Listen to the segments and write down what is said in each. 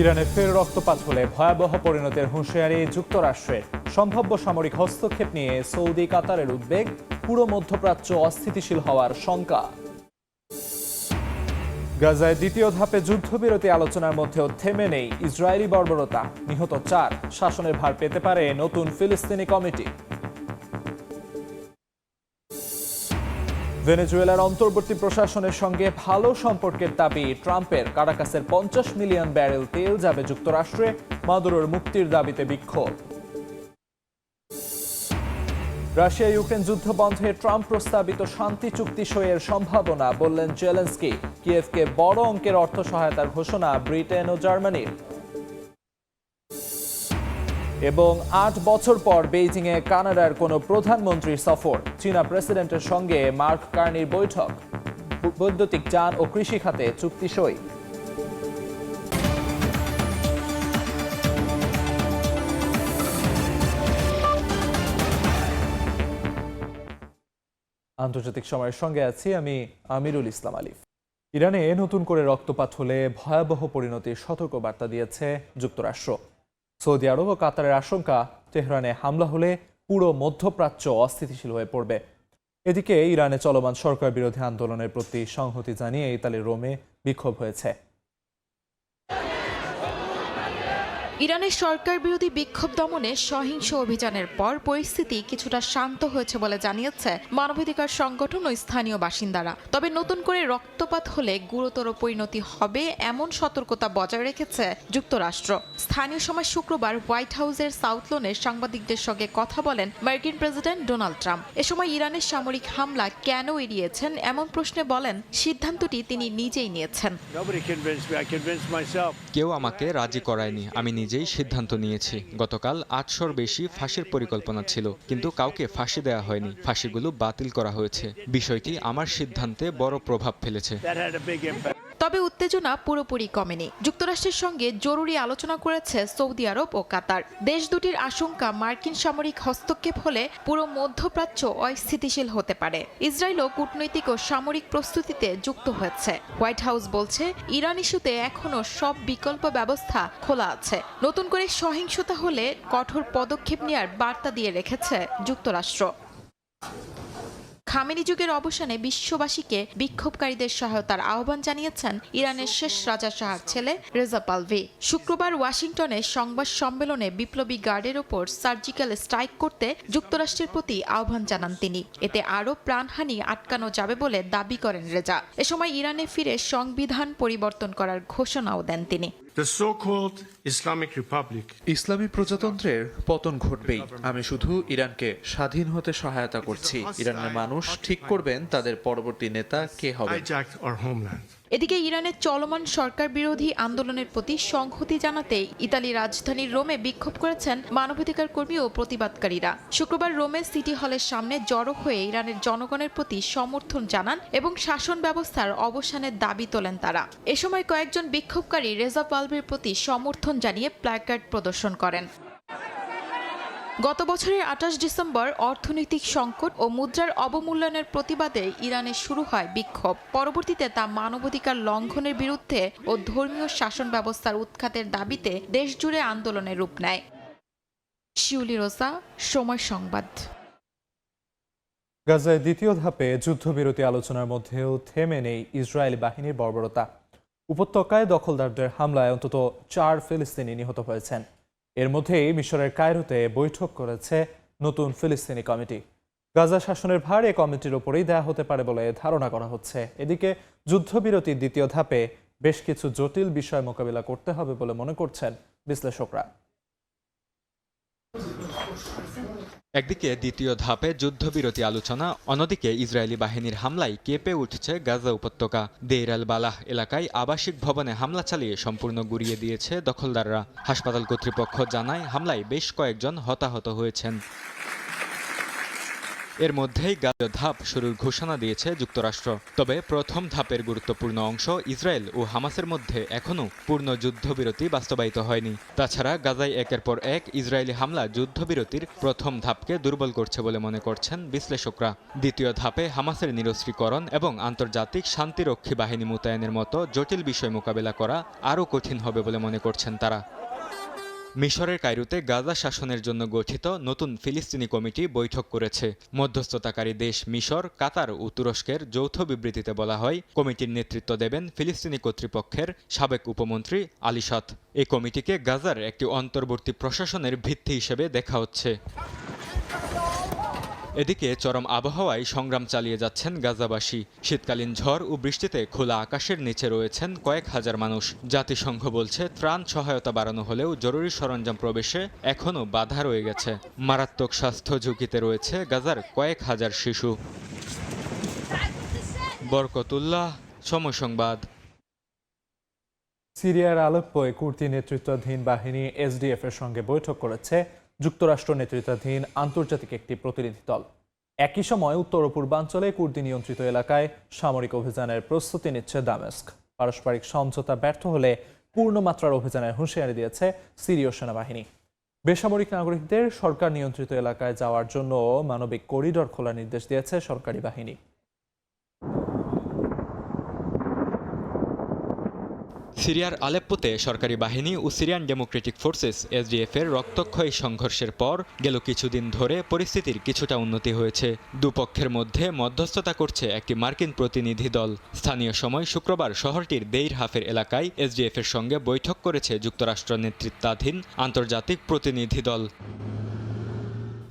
ইরানে ফের রক্তপাত হলে ভয়াবহ পরিণতির হুঁশিয়ারি যুক্তরাষ্ট্রের। সম্ভাব্য সামরিক হস্তক্ষেপ নিয়ে সৌদি কাতারের উদ্বেগ, পুরো মধ্যপ্রাচ্য অস্থিতিশীল হওয়ার শঙ্কা। গাজায় দ্বিতীয় ধাপে যুদ্ধবিরতি আলোচনার মধ্যেও থেমে নেই ইসরায়েলি বর্বরতা। নিহত 4, শাসনের ভার পেতে পারে নতুন ফিলিস্তিনি কমিটি। ভেনেজুয়েলার অন্তর্বর্তী প্রশাসনের সঙ্গে ভালো সম্পর্কের দাবি ট্রাম্পের। কারাকাসের 50 মিলিয়ন ব্যারেল তেল যাবে যুক্তরাষ্ট্রে। মাদুরোর মুক্তির দাবিতে বিক্ষোভ। রাশিয়া ইউক্রেন যুদ্ধ বন্ধে ট্রাম্প প্রস্তাবিত শান্তি চুক্তি সইয়ের সম্ভাবনা, বললেন জেলেনস্কি। কিয়েভকে বড় অঙ্কের অর্থ সহায়তার ঘোষণা ব্রিটেন ও জার্মানির। এবং 8 বছর পর বেইজিংয়ে কানাডার কোনো প্রধানমন্ত্রীর সফর। চীনা প্রেসিডেন্টের সঙ্গে মার্ক কার্নির বৈঠক। বৈদ্যুতিক যান ও কৃষি খাতে চুক্তি সই। আন্তর্জাতিক সময়ের সঙ্গে আছি আমি আমিরুল ইসলাম আলিফ। ইরানে নতুন করে রক্তপাত হলে ভয়াবহ পরিণতির সতর্কবার্তা দিয়েছে যুক্তরাষ্ট্র। সৌদি আরব ও কাতারের আশঙ্কা, তেহরানে হামলা হলে পুরো মধ্যপ্রাচ্য অস্থিতিশীল হয়ে পড়বে। এদিকে ইরানে চলমান সরকার বিরোধী আন্দোলনের প্রতি সংহতি জানিয়ে ইতালির রোমে বিক্ষোভ হয়েছে। ইরানের সরকার বিরোধী বিক্ষোভ দমনে সহিংস অভিযানের পর পরিস্থিতি কিছুটা শান্ত হয়েছে বলে জানিয়েছে মানবাধিকার সংগঠন ও স্থানীয় বাসিন্দারা। তবে নতুন করে রক্তপাত হলে গুরুতর পরিণতি হবে এমন সতর্কতা বজায় রেখেছে যুক্তরাষ্ট্র। স্থানীয় সময় শুক্রবার হোয়াইট হাউসের সাউথ লনে সাংবাদিকদের সঙ্গে কথা বলেন মার্কিন প্রেসিডেন্ট ডোনাল্ড ট্রাম্প। এ সময় ইরানের সামরিক হামলা কেন এড়িয়েছেন এমন প্রশ্নে বলেন, সিদ্ধান্তটি তিনি নিজেই নিয়েছেন। কেউ আমাকে রাজি করায়নি, আমি নিজেই সিদ্ধান্ত নিয়েছি। গতকাল 800-র বেশি ফাঁসির পরিকল্পনা ছিল, কিন্তু কাউকে ফাঁসি দেওয়া হয়নি। ফাঁসিগুলো বাতিল করা হয়েছে। বিষয়টি আমার সিদ্ধান্তে বড় প্রভাব ফেলেছে। তবে উত্তেজনা পুরোপুরি কমেনি। যুক্তরাষ্ট্রের সঙ্গে জরুরি আলোচনা করেছে সৌদি আরব ও কাতার। দেশ দুটির আশঙ্কা, মার্কিন সামরিক হস্তক্ষেপ হলে পুরো মধ্যপ্রাচ্য অস্থিতিশীল হতে পারে। ইসরায়েলও কূটনৈতিক ও সামরিক প্রস্তুতিতে যুক্ত হয়েছে। হোয়াইট হাউস বলছে, ইরান ইস্যুতে এখনও সব বিকল্প ব্যবস্থা খোলা আছে। নতুন করে সহিংসতা হলে কঠোর পদক্ষেপ নেওয়ার বার্তা দিয়ে রেখেছে যুক্তরাষ্ট্র। খামেনি যুগের অবসানে বিশ্ববাসীকে বিক্ষোভকারীদের সহায়তার আহ্বান জানিয়েছেন ইরানের শেষ রাজা শাহর ছেলে রেজা পাহলভি। শুক্রবার ওয়াশিংটনে সংবাদ সম্মেলনে বিপ্লবী গার্ডের ওপর সার্জিক্যাল স্ট্রাইক করতে যুক্তরাষ্ট্রের প্রতি আহ্বান জানান তিনি। এতে আরও প্রাণহানি আটকানো যাবে বলে দাবি করেন রেজা। এ সময় ইরানে ফিরে সংবিধান পরিবর্তন করার ঘোষণাও দেন তিনি। ইসলামী প্রজাতন্ত্রের পতন ঘটবেই। আমি শুধু ইরানকে স্বাধীন হতে সহায়তা করছি। ইরানের মানুষ ঠিক করবেন তাদের পরবর্তী নেতা কে হবে। এদিকে ইরানের চলমান সরকার বিরোধী আন্দোলনের প্রতি সংহতি জানাতে ইতালি রাজধানীর রোমে বিক্ষোভ করেছেন মানবাধিকার কর্মী ও প্রতিবাদকারীরা। শুক্রবার রোমে সিটি হলের সামনে জড়ো হয়ে ইরানের জনগণের প্রতি সমর্থন জানান এবং শাসন ব্যবস্থার অবসানের দাবি তোলেন তারা। এ সময় কয়েকজন বিক্ষোভকারী রেজা পাহলভির প্রতি সমর্থন জানিয়ে প্ল্যাকার্ড প্রদর্শন করেন। গত বছরের 28 ডিসেম্বর অর্থনৈতিক সংকট ও মুদ্রার অবমূল্যায়নের প্রতিবাদে ইরানে শুরু হয় বিক্ষোভ। পরবর্তীতে তা মানবাধিকার লঙ্ঘনের বিরুদ্ধে ও ধর্মীয় শাসন ব্যবস্থার উৎখাতের দাবিতে দেশজুড়ে আন্দোলনের রূপ নেয়। শিউলি রোজা, সময় সংবাদ। গাজায় দ্বিতীয় ধাপে যুদ্ধবিরতি আলোচনার মধ্যেও থেমে নেই ইসরায়েলি বাহিনীর বর্বরতা। উপত্যকায় দখলদারদের হামলায় অন্তত 4 ফিলিস্তিনি নিহত হয়েছেন। এর মধ্যেই মিশরের কায়রোতে বৈঠক করেছে নতুন ফিলিস্তিনি কমিটি। গাজা শাসনের ভার এ কমিটির ওপরেই দেয়া হতে পারে বলে ধারণা করা হচ্ছে। এদিকে যুদ্ধবিরতির দ্বিতীয় ধাপে বেশ কিছু জটিল বিষয় মোকাবিলা করতে হবে বলে মনে করছেন বিশ্লেষকরা। একদিকে দ্বিতীয় ধাপে যুদ্ধবিরতি আলোচনা, অন্যদিকে ইসরায়েলি বাহিনীর হামলায় কেঁপে উঠছে গাজা উপত্যকা। দেইর আল বালাহ এলাকায় আবাসিক ভবনে হামলা চালিয়ে সম্পূর্ণ গুড়িয়ে দিয়েছে দখলদাররা। হাসপাতাল কর্তৃপক্ষ জানায়, হামলায় বেশ কয়েকজন হতাহত হয়েছেন। এর মধ্যেই গাজা ধাপ শুরুর ঘোষণা দিয়েছে যুক্তরাষ্ট্র। তবে প্রথম ধাপের গুরুত্বপূর্ণ অংশ ইসরায়েল ও হামাসের মধ্যে এখনও পূর্ণ যুদ্ধবিরতি বাস্তবায়িত হয়নি। তাছাড়া গাজায় একের পর এক ইসরায়েলি হামলা যুদ্ধবিরতির প্রথম ধাপকে দুর্বল করছে বলে মনে করছেন বিশ্লেষকরা। দ্বিতীয় ধাপে হামাসের নিরস্ত্রীকরণ এবং আন্তর্জাতিক শান্তিরক্ষী বাহিনী মোতায়েনের মতো জটিল বিষয় মোকাবেলা করা আরও কঠিন হবে বলে মনে করছেন তারা। মিশরের কায়রোতে গাজা শাসনের জন্য গঠিত নতুন ফিলিস্তিনি কমিটি বৈঠক করেছে। মধ্যস্থতাকারী দেশ মিশর, কাতার ও তুরস্কের যৌথ বিবৃতিতে বলা হয়, কমিটির নেতৃত্ব দেবেন ফিলিস্তিনি কর্তৃপক্ষের সাবেক উপমন্ত্রী আলী সাত। এই কমিটিকে গাজার একটি অন্তর্বর্তী প্রশাসনের ভিত্তি হিসেবে দেখা হচ্ছে। এদিকে চরম আবহাওয়ায় সংগ্রাম চালিয়ে যাচ্ছেন গাজাবাসী। শীতকালীন ঝড় ও বৃষ্টিতে খোলা আকাশের নিচে রয়েছেন কয়েক হাজার মানুষ। জাতিসংঘ বলছে ত্রাণ সহায়তা বাড়ানো হলেও জরুরি সরঞ্জাম প্রবেশে এখনও বাধা রয়ে গেছে। মারাত্মক স্বাস্থ্য ঝুঁকিতে রয়েছে গাজার কয়েক হাজার শিশু। বরকতুল্লাহ, সময় সংবাদ। সিরিয়ার আলেপ্পোয় কুর্দি নেতৃত্বাধীন বাহিনী এসডিএফ এর সঙ্গে বৈঠক করেছে যুক্তরাষ্ট্র নেতৃত্বাধীন আন্তর্জাতিক একটি প্রতিনিধি দল। একই সময় উত্তর ও পূর্বাঞ্চলে কুর্দি নিয়ন্ত্রিত এলাকায় সামরিক অভিযানের প্রস্তুতি নিচ্ছে দামেস্ক। পারস্পরিক সমঝোতা ব্যর্থ হলে পূর্ণমাত্রার অভিযানের হুঁশিয়ারি দিয়েছে সিরীয় সেনাবাহিনী। বেসামরিক নাগরিকদের সরকার নিয়ন্ত্রিত এলাকায় যাওয়ার জন্য মানবিক করিডর খোলার নির্দেশ দিয়েছে সরকারি বাহিনী। সিরিয়ার আলেপ্পোতে সরকারি বাহিনী ও সিরিয়ান ডেমোক্রেটিক ফোর্সেস এসডিএফ এর রক্তক্ষয়ী সংঘর্ষের পর গেল কিছুদিন ধরে পরিস্থিতির কিছুটা উন্নতি হয়েছে। দুপক্ষের মধ্যে মধ্যস্থতা করছে একটি মার্কিন প্রতিনিধি দল। স্থানীয় সময় শুক্রবার শহরটির দেইর হাফের এলাকায় এসডিএফ এর সঙ্গে বৈঠক করেছে যুক্তরাষ্ট্র নেতৃত্বাধীন আন্তর্জাতিক প্রতিনিধি দল।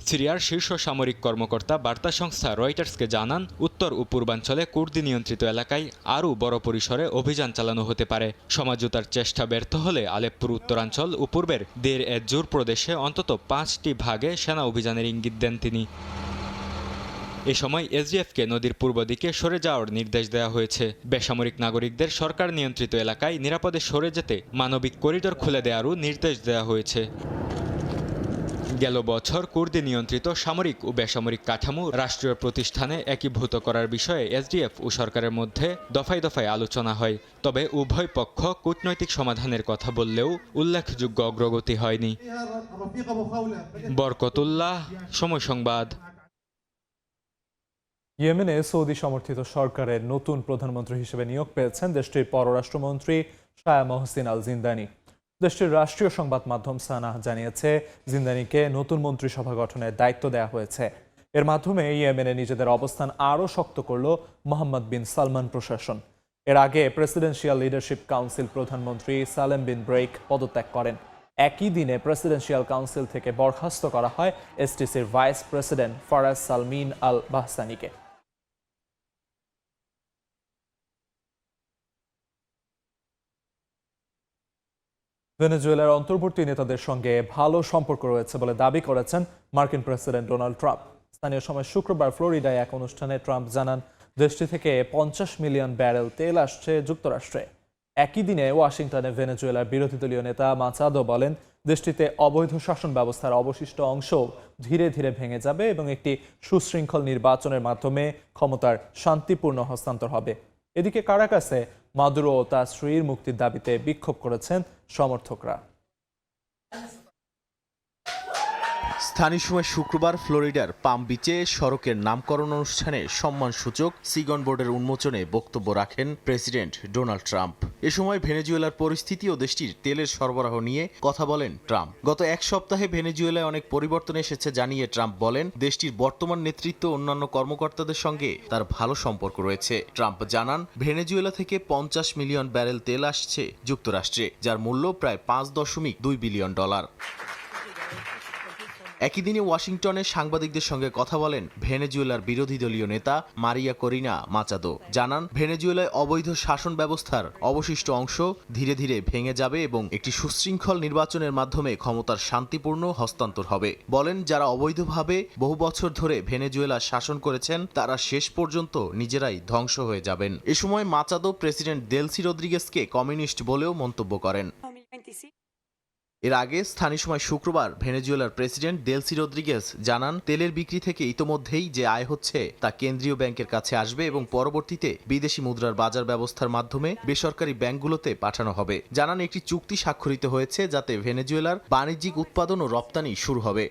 সিরিয়ার শীর্ষ সামরিক কর্মকর্তা বার্তা সংস্থা রয়টার্সকে জানান, উত্তর ও পূর্বাঞ্চলে কুর্দি নিয়ন্ত্রিত এলাকায় আরও বড় পরিসরে অভিযান চালানো হতে পারে। সমঝোতার চেষ্টা ব্যর্থ হলে আলেপ্পোর উত্তরাঞ্চল ও পূর্বের দের এজ্জুর প্রদেশে অন্তত 5টি ভাগে সেনা অভিযানের ইঙ্গিত দেন তিনি। এ সময় এসডিএফকে নদীর পূর্ব দিকে সরে যাওয়ার নির্দেশ দেওয়া হয়েছে। বেসামরিক নাগরিকদের সরকার নিয়ন্ত্রিত এলাকায় নিরাপদে সরে যেতে মানবিক করিডর খুলে দেওয়ারও নির্দেশ দেওয়া হয়েছে। গেল বছর কুর্দি নিয়ন্ত্রিত সামরিক ও বেসামরিক কাঠামো রাষ্ট্রীয় প্রতিষ্ঠানে একীভূত করার বিষয়ে এসডিএফ ও সরকারের মধ্যে দফায় দফায় আলোচনা হয়। তবে উভয় পক্ষ কূটনৈতিক সমাধানের কথা বললেও উল্লেখযোগ্য অগ্রগতি হয়নি। বরকতুল্লাহ, সময় সংবাদ। ইয়েমেনে সৌদি সমর্থিত সরকারের নতুন প্রধানমন্ত্রী হিসেবে নিয়োগ পেয়েছেন দেশটির পররাষ্ট্রমন্ত্রী শায়া মহসিন আল জিন্দানি। দেশটির রাষ্ট্রীয় সংবাদ মাধ্যম সানাহ জানিয়েছে, জিন্দানিকে নতুন মন্ত্রিসভা গঠনের দায়িত্ব দেওয়া হয়েছে। এর মাধ্যমে ইয়েমেনে নিজেদের অবস্থান আরও শক্ত করল মোহাম্মদ বিন সালমান প্রশাসন। এর আগে প্রেসিডেন্সিয়াল লিডারশিপ কাউন্সিল প্রধানমন্ত্রী সালেম বিন ব্রেক পদত্যাগ করেন। একই দিনে প্রেসিডেন্সিয়াল কাউন্সিল থেকে বরখাস্ত করা হয় এসটিসির ভাইস প্রেসিডেন্ট ফারাজ সালমিন আল বাহসানিকে। ভেনেজুয়েলার অন্তর্বর্তী নেতাদের সঙ্গে ভালো সম্পর্ক রয়েছে বলে দাবি করেছেন মার্কিন প্রেসিডেন্ট ডোনাল্ড ট্রাম্প। স্থানীয় সময় শুক্রবার ফ্লোরিডায় এক অনুষ্ঠানে ট্রাম্প জানান, দেশটি থেকে 50 মিলিয়ন ব্যারেল তেল আসছে যুক্তরাষ্ট্রে। একই দিনে ওয়াশিংটনে ভেনেজুয়েলার বিরোধী দলীয় নেতা মাচাদো বলেন, দেশটিতে অবৈধ শাসন ব্যবস্থার অবশিষ্ট অংশ ধীরে ধীরে ভেঙে যাবে এবং একটি সুশৃঙ্খল নির্বাচনের মাধ্যমে ক্ষমতার শান্তিপূর্ণ হস্তান্তর হবে। এদিকে কারাকাসে মাদুরো ও তার স্ত্রীর মুক্তির দাবিতে বিক্ষোভ করেছেন সমর্থকরা। স্থানীয় সময় শুক্রবার ফ্লোরিডার পাম বিচে সড়কের নামকরণ অনুষ্ঠানে সম্মানসূচক সিগন বোর্ডের উন্মোচনে বক্তব্য রাখেন প্রেসিডেন্ট ডোনাল্ড ট্রাম্প। এ সময় ভেনেজুয়েলার পরিস্থিতি ও দেশটির তেলের সরবরাহ নিয়ে কথা বলেন ট্রাম্প। গত এক সপ্তাহে ভেনেজুয়েলায় অনেক পরিবর্তন এসেছে জানিয়ে ট্রাম্প বলেন, দেশটির বর্তমান নেতৃত্ব অন্যান্য কর্মকর্তাদের সঙ্গে তার ভালো সম্পর্ক রয়েছে। ট্রাম্প জানান, ভেনেজুয়েলা থেকে 50 মিলিয়ন ব্যারেল তেল আসছে যুক্তরাষ্ট্রে, যার মূল্য প্রায় $5.2 বিলিয়ন। একই দিনে ওয়াশিংটনে সাংবাদিকদের সঙ্গে কথা বলেন ভেনেজুয়েলার বিরোধী দলীয় নেতা মারিয়া করিনা মাচাদো। জানান, ভেনেজুয়েলায় অবৈধ শাসন ব্যবস্থার অবশিষ্ট অংশ ধীরে ধীরে ভেঙে যাবে এবং একটি সুশৃঙ্খল নির্বাচনের মাধ্যমে ক্ষমতার শান্তিপূর্ণ হস্তান্তর হবে। বলেন, যারা অবৈধভাবে বহু বছর ধরে ভেনেজুয়েলা শাসন করেছেন তারা শেষ পর্যন্ত নিজেরাই ধ্বংস হয়ে যাবেন। এ সময় মাচাদো প্রেসিডেন্ট দেলসি রদ্রিগেজকে কমিউনিস্ট বলেও মন্তব্য করেন। এর আগে স্থানীয় সময় শুক্রবার ভেনেজুয়েলার প্রেসিডেন্ট দেলসি রদ্রিগেজ জানান তেলের বিক্রি থেকে ইতোমধ্যেই যে আয় হচ্ছে তা কেন্দ্রীয় ব্যাংকের কাছে আসবে এবং পরবর্তীতে বিদেশি মুদ্রার বাজার ব্যবস্থার মাধ্যমে বেসরকারি ব্যাংকগুলোতে পাঠানো হবে। জানান একটি চুক্তি স্বাক্ষরিত হয়েছে যাতে ভেনেজুয়েলার বাণিজ্যিক উৎপাদন ও রপ্তানি শুরু হবে।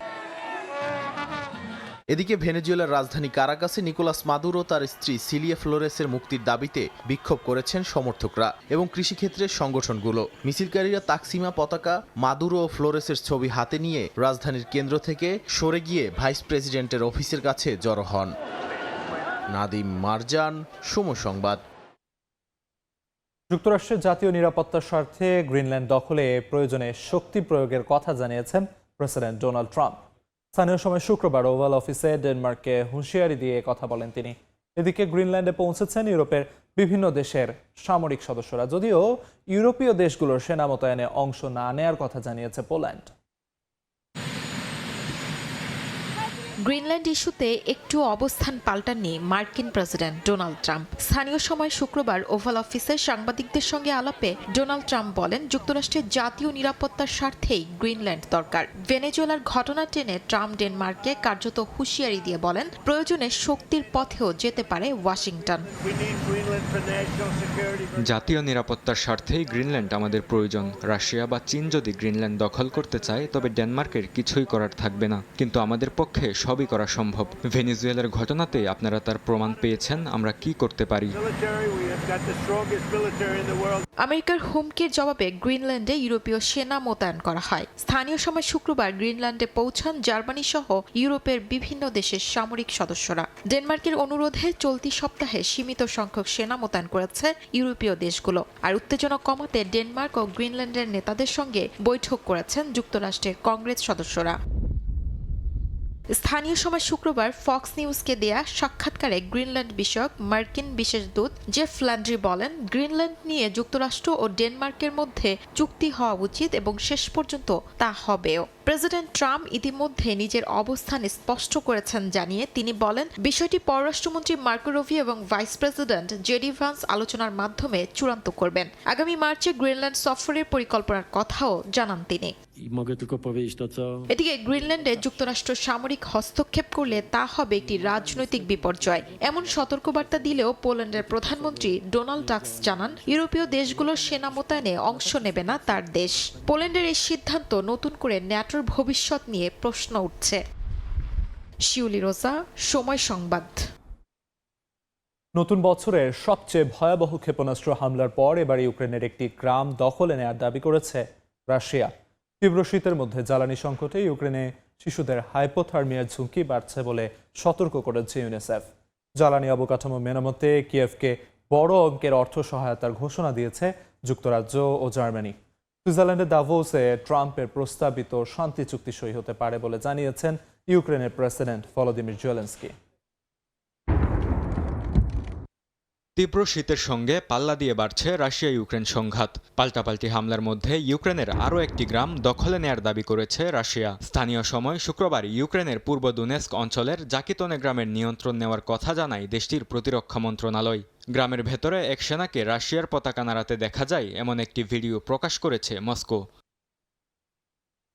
এদিকে ভেনেজুয়েলার রাজধানী কারাকাসে নিকোলাস মাদুরো তার স্ত্রী সিলিয়া ফ্লোরেসের মুক্তির দাবিতে বিক্ষোভ করেছেন সমর্থকরা এবং কৃষিক্ষেত্রের সংগঠনগুলো। মিছিলকারীরা তাকসিমা পতাকা, মাদুরো ও ফ্লোরেসের ছবি হাতে নিয়ে রাজধানীর কেন্দ্র থেকে সরে গিয়ে ভাইস প্রেসিডেন্টের অফিসের কাছে জড়ো হন। নাদিম মারজান, সময় সংবাদ। যুক্তরাষ্ট্রের জাতীয় নিরাপত্তার স্বার্থে গ্রিনল্যান্ড দখলে প্রয়োজনে শক্তি প্রয়োগের কথা জানিয়েছেন প্রেসিডেন্ট ডোনাল্ড ট্রাম্প। স্থানীয় সময় শুক্রবার ওভাল অফিসে ডেনমার্ককে হুঁশিয়ারি দিয়ে কথা বলেন তিনি। এদিকে গ্রিনল্যান্ডে পৌঁছেছেন ইউরোপের বিভিন্ন দেশের সামরিক সদস্যরা, যদিও ইউরোপীয় দেশগুলোর সেনা মোতায়েনে অংশ না নেয়ার কথা জানিয়েছে পোল্যান্ড। গ্রিনল্যান্ড ইস্যুতে একটু অবস্থান পাল্টাননি মার্কিন প্রেসিডেন্ট ডোনাল্ড ট্রাম্প। স্থানীয় সময় শুক্রবার ওভাল অফিসে সাংবাদিকদের সঙ্গে আলাপে ডোনাল্ড ট্রাম্প বলেন, যুক্তরাষ্ট্রের জাতীয় নিরাপত্তার স্বার্থেই গ্রিনল্যান্ড দরকার। ভেনেজুয়েলার ঘটনা টেনে ট্রাম্প ডেনমার্ককে কার্যত হুঁশিয়ারি দিয়ে বলেন, প্রয়োজনে শক্তির পথেও যেতে পারে ওয়াশিংটন। জাতীয় নিরাপত্তার স্বার্থেই গ্রিনল্যান্ড আমাদের প্রয়োজন। রাশিয়া বা চীন যদি গ্রিনল্যান্ড দখল করতে চায় তবে ডেনমার্কের কিছুই করার থাকবে না, কিন্তু আমাদের পক্ষে সবই করা সম্ভব। ভেনেজুয়েলার ঘটনাতে আপনারা তার প্রমাণ পেয়েছেন আমরা কি করতে পারি। আমেরিকার হুমকির জবাবে গ্রিনল্যান্ডে ইউরোপীয় সেনা মোতায়েন করা হয়। স্থানীয় সময় শুক্রবার গ্রিনল্যান্ডে পৌঁছান জার্মানি সহ ইউরোপের বিভিন্ন দেশের সামরিক সদস্যরা। ডেনমার্কের অনুরোধে চলতি সপ্তাহে সীমিত সংখ্যক সেনা মোতায়েন করেছে ইউরোপীয় দেশগুলো। আর উত্তেজনা কমাতে ডেনমার্ক ও গ্রিনল্যান্ডের নেতাদের সঙ্গে বৈঠক করেছেন যুক্তরাষ্ট্রের কংগ্রেস সদস্যরা। স্থানীয় সময় শুক্রবার ফক্স নিউজকে দেয়া সাক্ষাৎকারে গ্রিনল্যান্ড বিষয়ক মার্কিন বিশেষ দূত জেফ ল্যান্ড্রি বলেন, গ্রিনল্যান্ড নিয়ে যুক্তরাষ্ট্র ও ডেনমার্কের মধ্যে চুক্তি হওয়া উচিত এবং শেষ পর্যন্ত তা হবেও। প্রেসিডেন্ট ট্রাম্প ইতিমধ্যে নিজের অবস্থান স্পষ্ট করেছেন জানিয়ে তিনি বলেন, বিষয়টি পররাষ্ট্রমন্ত্রী মার্কো রুবিও এবং ভাইস প্রেসিডেন্ট জেডি ভান্স আলোচনার মাধ্যমে চূড়ান্ত করবেন। আগামী মার্চে গ্রিনল্যান্ড সফরের পরিকল্পনার কথাও জানান তিনি। এদিকে গ্রিনল্যান্ডে যুক্তরাষ্ট্র সামরিক হস্তক্ষেপ করলে তা হবে একটি রাজনৈতিক বিপর্যয়, এমন সতর্কবার্তা দিলেও পোল্যান্ডের প্রধানমন্ত্রী ডোনাল্ড টাস্ক জানান, ইউরোপীয় দেশগুলোর সেনা মোতায়েনে অংশ নেবে না তার দেশ। পোল্যান্ডের এই সিদ্ধান্ত নতুন করে ন্যাটোর ভবিষ্যৎ নিয়ে প্রশ্ন উঠছে। শিউলি রোজা, সময় সংবাদ। নতুন বছরের সবচেয়ে ভয়াবহ ক্ষেপণাস্ত্র হামলার পর এবার ইউক্রেনের একটি গ্রাম দখলে নেয়ার দাবি করেছে রাশিয়া। তীব্র শীতের মধ্যে জ্বালানি সংকটে ইউক্রেনে শিশুদের হাইপোথার্মিয়ার ঝুঁকি বাড়ছে বলে সতর্ক করেছে ইউনিসেফ। জ্বালানি অবকাঠামো মেরামতে কিয়েভকে বড় অঙ্কের অর্থ সহায়তার ঘোষণা দিয়েছে যুক্তরাজ্য ও জার্মানি। সুইজারল্যান্ডের দাভোসে ট্রাম্পের প্রস্তাবিত শান্তি চুক্তি সই হতে পারে বলে জানিয়েছেন ইউক্রেনের প্রেসিডেন্ট ভলোদিমির জেলেনস্কি। তীব্র শীতের সঙ্গে পাল্লা দিয়ে বাড়ছে রাশিয়া ইউক্রেন সংঘাত। পাল্টাপাল্টি হামলার মধ্যে ইউক্রেনের আরও একটি গ্রাম দখলে নেয়ার দাবি করেছে রাশিয়া। স্থানীয় সময় শুক্রবার ইউক্রেনের পূর্ব দুনেস্ক অঞ্চলের জাকিতনে গ্রামের নিয়ন্ত্রণ নেওয়ার কথা জানায় দেশটির প্রতিরক্ষা মন্ত্রণালয়। গ্রামের ভেতরে এক সেনাকে রাশিয়ার পতাকা নাড়াতে দেখা যায় এমন একটি ভিডিও প্রকাশ করেছে মস্কো।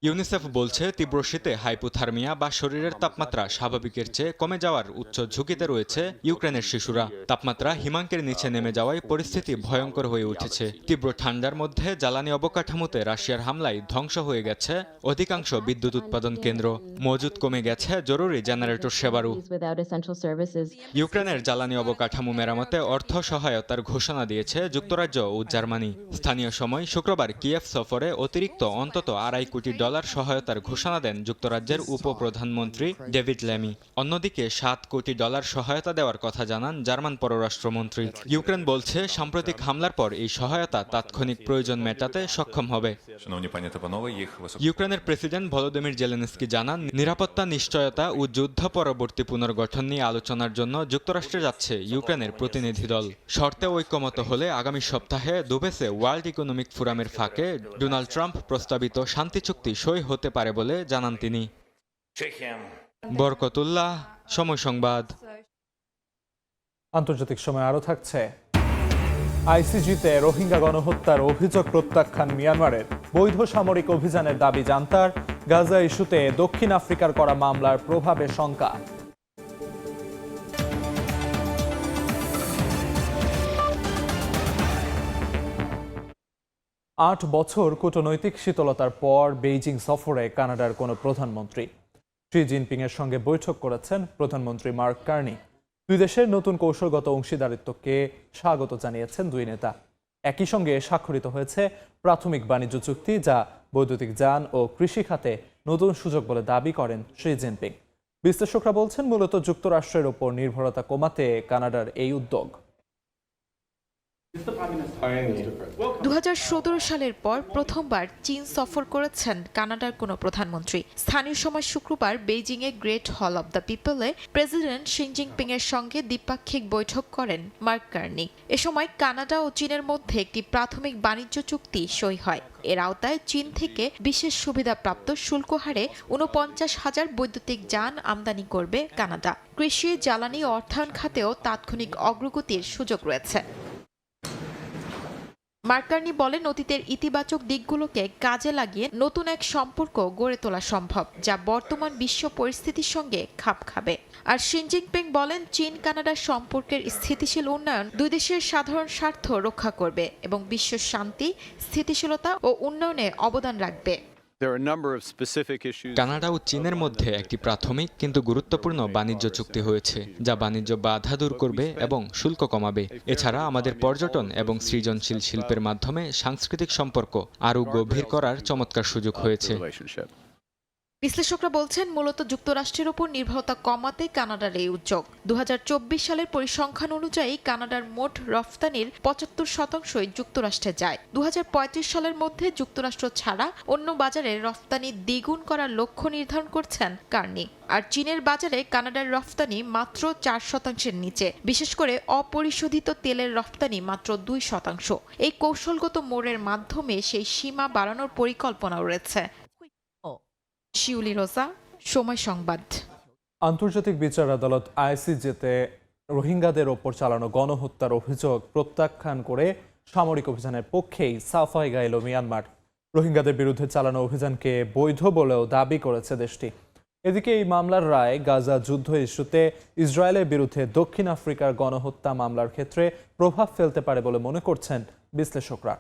ইউনিসেফ বলছে, তীব্র শীতে হাইপোথার্মিয়া বা শরীরের তাপমাত্রা স্বাভাবিকের চেয়ে কমে যাওয়ার উচ্চ ঝুঁকিতে রয়েছে ইউক্রেনের শিশুরা। তাপমাত্রা হিমাঙ্কের নিচে নেমে যাওয়ায় পরিস্থিতি ভয়ঙ্কর হয়ে উঠেছে। তীব্র ঠান্ডার মধ্যে জ্বালানি অবকাঠামোতে রাশিয়ার হামলায় ধ্বংস হয়ে গেছে অধিকাংশ বিদ্যুৎ উৎপাদন কেন্দ্র। মজুদ কমে গেছে জরুরি জেনারেটর সেবারও। ইউক্রেনের জ্বালানি অবকাঠামো মেরামতে অর্থ সহায়তার ঘোষণা দিয়েছে যুক্তরাজ্য ও জার্মানি। স্থানীয় সময় শুক্রবার কিয়েভ সফরে অতিরিক্ত অন্তত $2.5 কোটি সহায়তার ঘোষণা দেন যুক্তরাজ্যের উপপ্রধানমন্ত্রী ডেভিড ল্যামি। অন্যদিকে $7 কোটি সহায়তা দেওয়ার কথা জানান জার্মান পররাষ্ট্রমন্ত্রী। ইউক্রেন বলছে, সাম্প্রতিক হামলার পর এই সহায়তা তাৎক্ষণিক প্রয়োজন মেটাতে সক্ষম হবে। ইউক্রেনের প্রেসিডেন্ট ভলোদিমির জেলেনস্কি জানান, নিরাপত্তা নিশ্চয়তা ও যুদ্ধ পরবর্তী পুনর্গঠন নিয়ে আলোচনার জন্য যুক্তরাষ্ট্রে যাচ্ছে ইউক্রেনের প্রতিনিধি দল। শর্তে ঐকমত্য হলে আগামী সপ্তাহে দুবেসে ওয়ার্ল্ড ইকোনমিক ফোরামের ফাঁকে ডোনাল্ড ট্রাম্প প্রস্তাবিত শান্তি চুক্তি সই হতে পারে বলে জানান তিনি। বরকতুল্লাহ, সময় সংবাদ। আন্তর্জাতিক সময় আরও থাকছে, আইসিজিতে রোহিঙ্গা গণহত্যার অভিযোগ প্রত্যাখ্যান মিয়ানমারের। বৈধ সামরিক অভিযানের দাবি জান্তার। গাজা ইস্যুতে দক্ষিণ আফ্রিকার করা মামলার প্রভাবে শঙ্কা। আট বছর কূটনৈতিক শীতলতার পর বেইজিং সফরে কানাডার কোনো প্রধানমন্ত্রী। শি জিনপিং এর সঙ্গে বৈঠক করেছেন প্রধানমন্ত্রী মার্ক কার্নি। দুই দেশের নতুন কৌশলগত অংশীদারিত্বকে স্বাগত জানিয়েছেন দুই নেতা। একই সঙ্গে স্বাক্ষরিত হয়েছে প্রাথমিক বাণিজ্য চুক্তি, যা বৈদ্যুতিক যান ও কৃষি খাতে নতুন সুযোগ বলে দাবি করেন শি জিনপিং। বিশ্লেষকরা বলছেন, মূলত যুক্তরাষ্ট্রের ওপর নির্ভরতা কমাতে কানাডার এই উদ্যোগ। 2017 সালের পর প্রথমবার চীন সফর করেছেন কানাডার কোনো প্রধানমন্ত্রী। স্থানীয় সময় শুক্রবার বেইজিংয়ে গ্রেট হল অব দ্য পিপলে প্রেসিডেন্ট শি জিনপিং এর সঙ্গে দ্বিপাক্ষিক বৈঠক করেন মার্ক কার্নি। এ সময় কানাডা ও চীনের মধ্যে একটি প্রাথমিক বাণিজ্য চুক্তি সই হয়। এর আওতায় চীন থেকে বিশেষ সুবিধাপ্রাপ্ত শুল্ক হারে 49,000 বৈদ্যুতিক যান আমদানি করবে কানাডা। কৃষি, জ্বালানি ও অর্থায়ন খাতেও তাৎক্ষণিক অগ্রগতির সুযোগ রয়েছে। মার্ক কার্নি বলেন, অতীতের ইতিবাচক দিকগুলোকে কাজে লাগিয়ে নতুন এক সম্পর্ক গড়ে তোলা সম্ভব, যা বর্তমান বিশ্ব পরিস্থিতির সঙ্গে খাপ খাবে। আর শি জিনপিং বলেন, চীন কানাডার সম্পর্কের স্থিতিশীল উন্নয়ন দুই দেশের সাধারণ স্বার্থ রক্ষা করবে এবং বিশ্ব শান্তি, স্থিতিশীলতা ও উন্নয়নে অবদান রাখবে। কানাডা ও চীনের মধ্যে একটি প্রাথমিক কিন্তু গুরুত্বপূর্ণ বাণিজ্য চুক্তি হয়েছে, যা বাণিজ্য বাধা দূর করবে এবং শুল্ক কমাবে। এছাড়া আমাদের পর্যটন এবং সৃজনশীল শিল্পের মাধ্যমে সাংস্কৃতিক সম্পর্ক আরও গভীর করার চমৎকার সুযোগ হয়েছে। বিশ্লেষকরা বলছেন, মূলত যুক্তরাষ্ট্রের উপর নির্ভরতা কমাতে কানাডার এই উদ্যোগ। 2024 সালের পরিসংখ্যান অনুযায়ী কানাডার মোট রফতানির 75% যুক্তরাষ্ট্রে যায়। 2035 সালের মধ্যে যুক্তরাষ্ট্র ছাড়া অন্য বাজারে রফতানি দ্বিগুণ করার লক্ষ্য নির্ধারণ করছেন কার্নি। আর চীনের বাজারে কানাডার রফতানি মাত্র 4% নিচে, বিশেষ করে অপরিশোধিত তেলের রফতানি মাত্র 2%। এই কৌশলগত মোড়ের মাধ্যমে সেই সীমা বাড়ানোর পরিকল্পনা রয়েছে। শিউলি রোজা, সময় সংবাদ। আন্তর্জাতিক বিচার আদালত আইসিজেতে রোহিঙ্গাদের ওপর চালানো গণহত্যার অভিযোগ প্রত্যাখ্যান করে সামরিক অভিযানের পক্ষেই সাফাই গাইল মিয়ানমার। রোহিঙ্গাদের বিরুদ্ধে চালানো অভিযানকে বৈধ বলেও দাবি করেছে দেশটি। এদিকে এই মামলার রায় গাজা যুদ্ধ ইস্যুতে ইসরায়েলের বিরুদ্ধে দক্ষিণ আফ্রিকার গণহত্যা মামলার ক্ষেত্রে প্রভাব ফেলতে পারে বলে মনে করছেন বিশ্লেষকরা।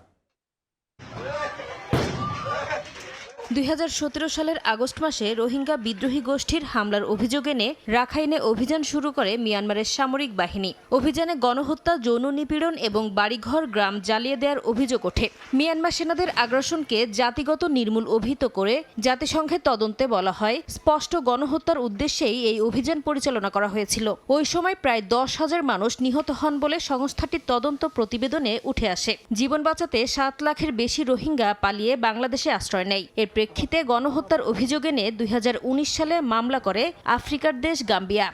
2017 সালের আগস্ট মাসে রোহিঙ্গা বিদ্রোহী গোষ্ঠীর হামলার অভিযোগ এনে রাখাইনে অভিযান শুরু করে মিয়ানমারের সামরিক বাহিনী। অভিযানে গণহত্যা, যৌন নিপীড়ন এবং বাড়িঘর, গ্রাম জ্বালিয়ে দেওয়ার অভিযোগ ওঠে। মিয়ানমার সেনাদের আগ্রাসনকে জাতিগত নির্মূল অভিহিত করে জাতিসংঘের তদন্তে বলা হয়, স্পষ্ট গণহত্যার উদ্দেশ্যেই এই অভিযান পরিচালনা করা হয়েছিল। ওই সময় প্রায় 10,000 মানুষ নিহত হন বলে সংস্থাটির তদন্ত প্রতিবেদনে উঠে আসে। জীবন বাঁচাতে 7 লাখের বেশি রোহিঙ্গা পালিয়ে বাংলাদেশে আশ্রয় নেয়। এর প্রেক্ষিতে গণহত্যার অভিযোগ এনে 2019 সালে মামলা করে আফ্রিকার দেশ গাম্বিয়া।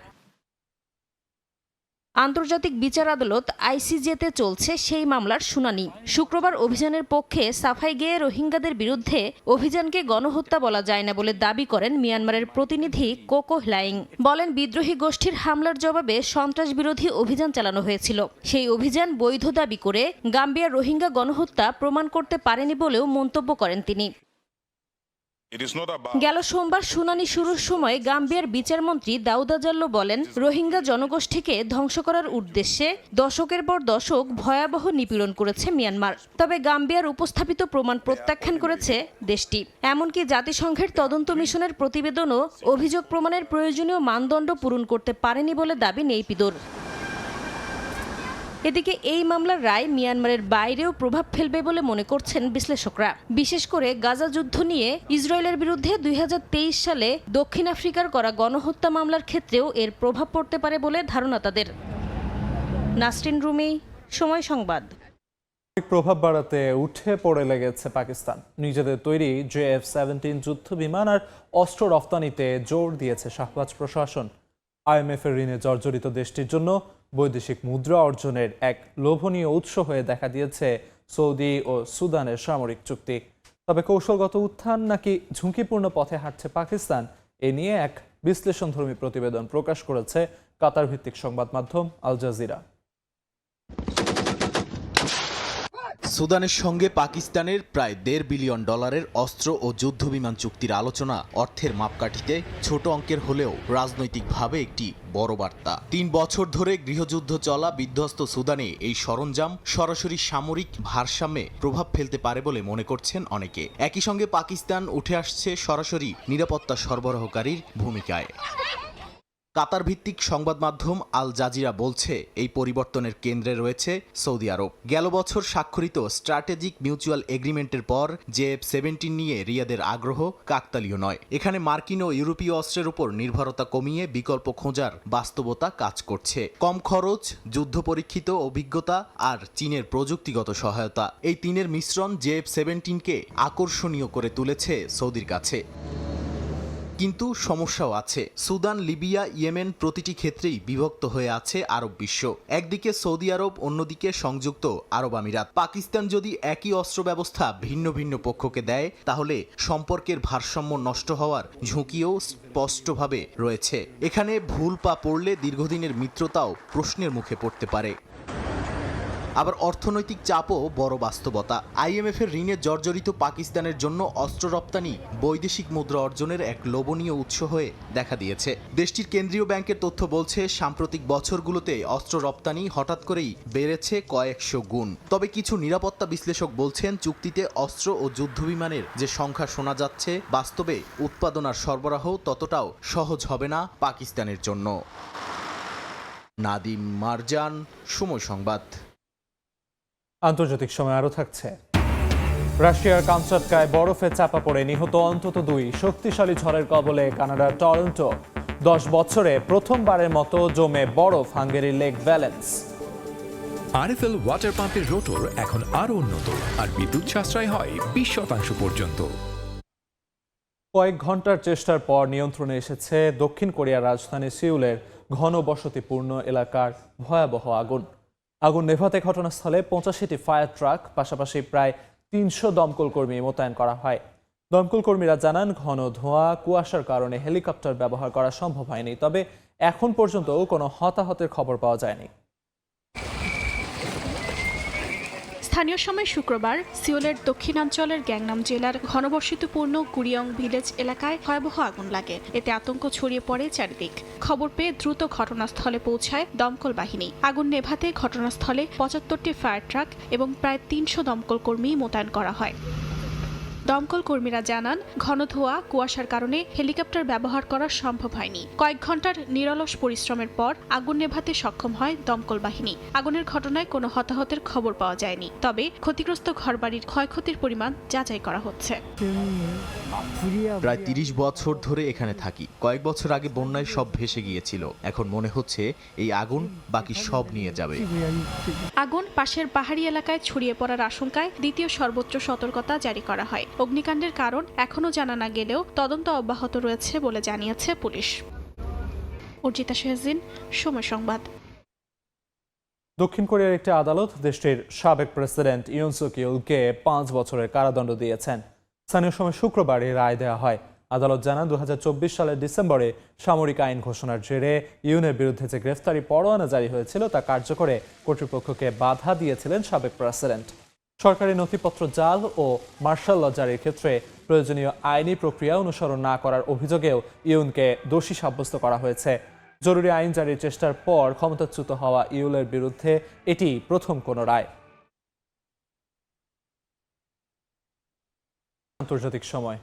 আন্তর্জাতিক বিচার আদালত আইসিজেতে চলছে সেই মামলার শুনানি। শুক্রবার অভিযানের পক্ষে সাফাই গেয়ে রোহিঙ্গাদের বিরুদ্ধে অভিযানকে গণহত্যা বলা যায় না বলে দাবি করেন মিয়ানমারের প্রতিনিধি কোকো হ্লাইং। বলেন, বিদ্রোহী গোষ্ঠীর হামলার জবাবে সন্ত্রাস বিরোধী অভিযান চালানো হয়েছিল। সেই অভিযান বৈধ দাবি করে গাম্বিয়ার রোহিঙ্গা গণহত্যা প্রমাণ করতে পারেনি বলেও মন্তব্য করেন তিনি। গেল সোমবার শুনানি শুরুর সময় গাম্বিয়ার বিচারমন্ত্রী দাউদা জাল্লো বলেন, রোহিঙ্গা জনগোষ্ঠীকে ধ্বংস করার উদ্দেশ্যে দশকের পর দশক ভয়াবহ নিপীড়ন করেছে মিয়ানমার। তবে গাম্বিয়ার উপস্থাপিত প্রমাণ প্রত্যাখ্যান করেছে দেশটি। এমনকি জাতিসংঘের তদন্ত মিশনের প্রতিবেদনও অভিযোগ প্রমাণের প্রয়োজনীয় মানদণ্ড পূরণ করতে পারেনি বলে দাবি নেইপিদোর। এদিকে এই মামলার রায় মিয়ানমারের বাইরেও প্রভাব ফেলবে বলে মনে করছেন বিশ্লেষকরা। বিশেষ করে গাজা যুদ্ধ নিয়ে ইসরায়েলের বিরুদ্ধে 2023 সালে দক্ষিণ আফ্রিকার করা গণহত্যা মামলার ক্ষেত্রেও এর প্রভাব পড়তে পারে বলে ধারণা তাদের। নাসরিন রুমি, সময় সংবাদ। প্রভাব বাড়াতে উঠে পড়ে লেগেছে পাকিস্তান। নিজেদের তৈরি JF-17 যুদ্ধ বিমান আর অস্ত্র রফতানিতে জোর দিয়েছে শাহবাজ প্রশাসন। IMF এর ঋণে জর্জরিত দেশটির জন্য বৈদেশিক মুদ্রা অর্জনের এক লোভনীয় উৎস হয়ে দেখা দিয়েছে সৌদি ও সুদানের সামরিক চুক্তি। তবে কৌশলগত উত্থান নাকি ঝুঁকিপূর্ণ পথে হাঁটছে পাকিস্তান, এ নিয়ে এক বিশ্লেষণধর্মী প্রতিবেদন প্রকাশ করেছে কাতার ভিত্তিক সংবাদ মাধ্যম আল জাজিরা। সুদানের সঙ্গে পাকিস্তানের প্রায় $1.5 বিলিয়ন অস্ত্র ও যুদ্ধবিমান চুক্তির আলোচনা অর্থের মাপকাঠিতে ছোট অঙ্কের হলেও রাজনৈতিকভাবে একটি বড় বার্তা। 3 বছর ধরে গৃহযুদ্ধ চলা বিধ্বস্ত সুদানে এই সরঞ্জাম সরাসরি সামরিক ভারসাম্যে প্রভাব ফেলতে পারে বলে মনে করছেন অনেকে। একই সঙ্গে পাকিস্তান উঠে আসছে সরাসরি নিরাপত্তা সরবরাহকারীর ভূমিকায়। কাতার ভিত্তিক সংবাদ মাধ্যম আল জাজিরা বলছে এই পরিবর্তনের কেন্দ্রে রয়েছে সৌদি আরব। গেল বছর স্বাক্ষরিত স্ট্র্যাটেজিক মিউচুয়াল এগ্রিমেন্টের পর JF-17 নিয়ে রিয়াদের আগ্রহ কাকতালীয় নয়। এখানে মার্কিন ও ইউরোপীয় অস্ত্রের উপর নির্ভরতা কমিয়ে বিকল্প খোঁজার বাস্তবতা কাজ করছে। কম খরচ, যুদ্ধ পরীক্ষিত অভিজ্ঞতা আর চীনের প্রযুক্তিগত সহায়তা, এই তিনের মিশ্রণ JF-17কে আকর্ষণীয় করে তুলেছে সৌদির কাছে। কিন্তু সমস্যাও আছে। সুদান, লিবিয়া, ইয়েমেন প্রতিটি ক্ষেত্রেই বিভক্ত হয়ে আছে আরব বিশ্ব। একদিকে সৌদি আরব, অন্যদিকে সংযুক্ত আরব আমিরাত। পাকিস্তান যদি একই অস্ত্র ব্যবস্থা ভিন্ন ভিন্ন পক্ষকে দেয়, তাহলে সম্পর্কের ভারসাম্য নষ্ট হওয়ার ঝুঁকিও স্পষ্টভাবে রয়েছে। এখানে ভুল পা পড়লে দীর্ঘদিনের মিত্রতাও প্রশ্নের মুখে পড়তে পারে। আবার অর্থনৈতিক চাপও বড় বাস্তবতা। IMF এর ঋণে জর্জরিত পাকিস্তানের জন্য অস্ত্র রপ্তানি বৈদেশিক মুদ্রা অর্জনের এক লোভনীয় উৎস হয়ে দেখা দিয়েছে। দেশটির কেন্দ্রীয় ব্যাংকের তথ্য বলছে, সাম্প্রতিক বছরগুলোতে অস্ত্র রপ্তানি হঠাৎ করেই বেড়েছে কয়েকশো গুণ। তবে কিছু নিরাপত্তা বিশ্লেষক বলছেন, চুক্তিতে অস্ত্র ও যুদ্ধবিমানের যে সংখ্যা শোনা যাচ্ছে, বাস্তবে উৎপাদন আর সরবরাহ ততটাও সহজ হবে না পাকিস্তানের জন্য। নাদিম মারজান, সময় সংবাদ। আন্তর্জাতিক সময় আরও থাকছে। রাশিয়ার কামচাটকায় বরফে চাপা পড়ে নিহত অন্তত 2। শক্তিশালী ঝড়ের কবলে কানাডার টরন্টো। 10 বছরে প্রথমবারের মতো জমে বরফ হাঙ্গেরির লেক ভ্যালেন্স। RFL ওয়াটার পাম্পের রোটর এখন আরো উন্নত আর বিদ্যুৎ সাশ্রয় হয় 20% পর্যন্ত। কয়েক ঘন্টার চেষ্টার পর নিয়ন্ত্রণে এসেছে দক্ষিণ কোরিয়ার রাজধানী সিউলের ঘনবসতিপূর্ণ এলাকার ভয়াবহ আগুন। আগুন নেভাতে ঘটনাস্থলে 85টি ফায়ার ট্রাক, পাশাপাশি প্রায় 300 দমকল কর্মী মোতায়েন করা হয়। দমকল কর্মীরা জানান, ঘন ধোঁয়া, কুয়াশার কারণে হেলিকপ্টার ব্যবহার করা সম্ভব হয়নি। তবে এখন পর্যন্ত কোনো হতাহতের খবর পাওয়া যায়নি। স্থানীয় সময় শুক্রবার সিওলের দক্ষিণাঞ্চলের গ্যাংনাম জেলার ঘনবসতিপূর্ণ কুরিয়ং ভিলেজ এলাকায় ভয়াবহ আগুন লাগে। এতে আতঙ্ক ছড়িয়ে পড়ে চারিদিক। খবর পেয়ে দ্রুত ঘটনাস্থলে পৌঁছায় দমকল বাহিনী। আগুন নেভাতে ঘটনাস্থলে 75টি ফায়ার ট্রাক এবং প্রায় 300 দমকল কর্মী মোতায়েন করা হয়। দমকল কর্মীরা জানান, ঘন ধোঁয়া, কুয়াশার কারণে হেলিকপ্টার ব্যবহার করা সম্ভব হয়নি। কয়েক ঘন্টার নিরলস পরিশ্রমের পর আগুন নেভাতে সক্ষম হয় দমকল বাহিনী। আগুনের ঘটনায় কোনো হতাহতের খবর পাওয়া যায়নি। তবে ক্ষতিগ্রস্ত ঘরবাড়ির ক্ষয়ক্ষতির পরিমাণ যাচাই করা হচ্ছে। প্রায় 30 বছর ধরে এখানে থাকি। কয়েক বছর আগে বন্যায় সব ভেসে গিয়েছিল। এখন মনে হচ্ছে এই আগুন বাকি সব নিয়ে যাবে। আগুন পাশের পাহাড়ি এলাকায় ছড়িয়ে পড়ার আশঙ্কায় দ্বিতীয় সর্বোচ্চ সতর্কতা জারি করা হয়। অগ্নিকাণ্ডের কারণ এখনো জানা না গেলেও তদন্ত অব্যাহত রয়েছে বলে জানিয়েছে পুলিশ। অর্জিতা শেহজিন, সময় সংবাদ। দক্ষিণ কোরিয়ার একটি আদালত দেশটির সাবেক প্রেসিডেন্ট ইউন সুক ইউলকে 5 বছরের কারাদণ্ড দিয়েছেন। স্থানীয় সময় শুক্রবার এই রায় দেওয়া হয়। আদালত জানান, 2024 সালের ডিসেম্বরে সামরিক আইন ঘোষণার জেরে ইউনের বিরুদ্ধে যে গ্রেফতারি পরোয়ানা জারি হয়েছিল তা কার্যকরে কর্তৃপক্ষকে বাধা দিয়েছিলেন সাবেক প্রেসিডেন্ট। সরকারি নথিপত্র জাল ও মার্শাল ল জারির ক্ষেত্রে প্রয়োজনীয় আইনি প্রক্রিয়া অনুসরণ না করার অভিযোগেও ইউনকে দোষী সাব্যস্ত করা হয়েছে। জরুরি আইন জারির চেষ্টার পর ক্ষমতাচ্যুত হওয়া ইউলের বিরুদ্ধে এটি প্রথম কোনো রায়। আন্তর্জাতিক সময়।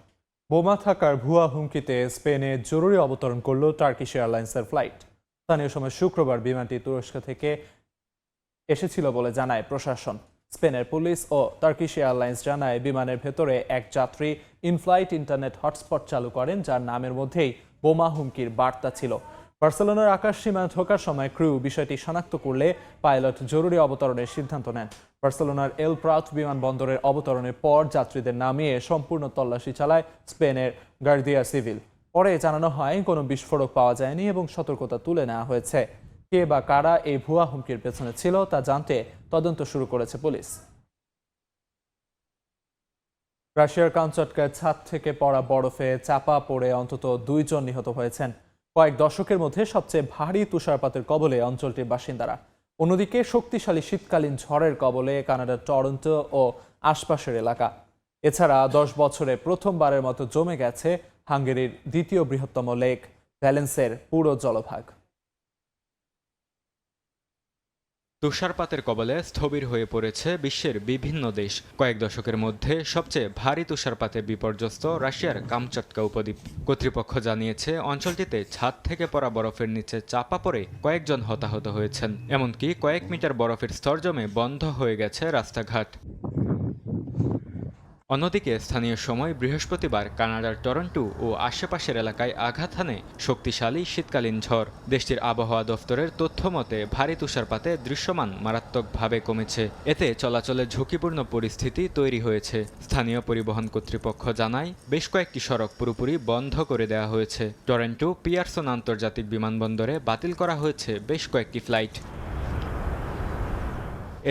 বোমা থাকার ভুয়া হুমকিতে স্পেনে জরুরি অবতরণ করল টার্কিশ এয়ারলাইন্সের ফ্লাইট। স্থানীয় সময় শুক্রবার বিমানটি তুরস্ক থেকে এসেছিল বলে জানায় প্রশাসন। স্পেনের পুলিশ ও টার্কিশ এয়ারলাইন্স জানায়, বিমানের ভেতরে এক যাত্রী ইনফ্লাইট ইন্টারনেট হটস্পট চালু করেন, যার নামের মধ্যেই বোমা হুমকির বার্তা ছিল। বার্সেলোনার আকাশ সীমায় ঢোকার সময় ক্রু বিষয়টি শনাক্ত করলে পাইলট জরুরি অবতরণের সিদ্ধান্ত নেন। বার্সেলোনার এল প্রাউত বিমানবন্দরের অবতরণের পর যাত্রীদের নামিয়ে সম্পূর্ণ তল্লাশি চালায় স্পেনের গার্দিয়া সিভিল। পরে জানানো হয়, কোনো বিস্ফোরক পাওয়া যায়নি এবং সতর্কতা তুলে নেওয়া হয়েছে। কে বা কারা এই ভুয়া হুমকির পেছনে ছিল তা জানতে তদন্ত শুরু করেছে পুলিশ। রাশিয়ার কামচাটকায় ছাদ থেকে পড়া বরফে চাপা পড়ে অন্তত 2 জন নিহত হয়েছেন। কয়েক দশকের মধ্যে সবচেয়ে ভারী তুষারপাতের কবলে অঞ্চলটির বাসিন্দারা। অন্যদিকে শক্তিশালী শীতকালীন ঝড়ের কবলে কানাডার টরন্টো ও আশপাশের এলাকা। এছাড়া 10 বছরে প্রথমবারের মতো জমে গেছে হাঙ্গেরির দ্বিতীয় বৃহত্তম লেক ভ্যালেন্সের পুরো জলভাগ। তুষারপাতের কবলে স্থবির হয়ে পড়েছে বিশ্বের বিভিন্ন দেশ। কয়েক দশকের মধ্যে সবচেয়ে ভারী তুষারপাতে বিপর্যস্ত রাশিয়ার কামচাটকা উপদ্বীপ। কর্তৃপক্ষ জানিয়েছে অঞ্চলটিতে ছাদ থেকে পড়া বরফের নিচে চাপা পড়ে কয়েকজন হতাহত হয়েছেন। এমনকি কয়েক মিটার বরফের স্তর জমে বন্ধ হয়ে গেছে রাস্তাঘাট। অন্যদিকে স্থানীয় সময় বৃহস্পতিবার কানাডার টরন্টো ও আশেপাশের এলাকায় আঘাত হানে শক্তিশালী শীতকালীন ঝড়। দেশটির আবহাওয়া দফতরের তথ্য মতে ভারী তুষারপাতে দৃশ্যমান মারাত্মকভাবে কমেছে। এতে চলাচলের ঝুঁকিপূর্ণ পরিস্থিতি তৈরি হয়েছে। স্থানীয় পরিবহন কর্তৃপক্ষ জানায় বেশ কয়েকটি সড়ক পুরোপুরি বন্ধ করে দেওয়া হয়েছে। টরন্টো পিয়ারসন আন্তর্জাতিক বিমানবন্দরে বাতিল করা হয়েছে বেশ কয়েকটি ফ্লাইট।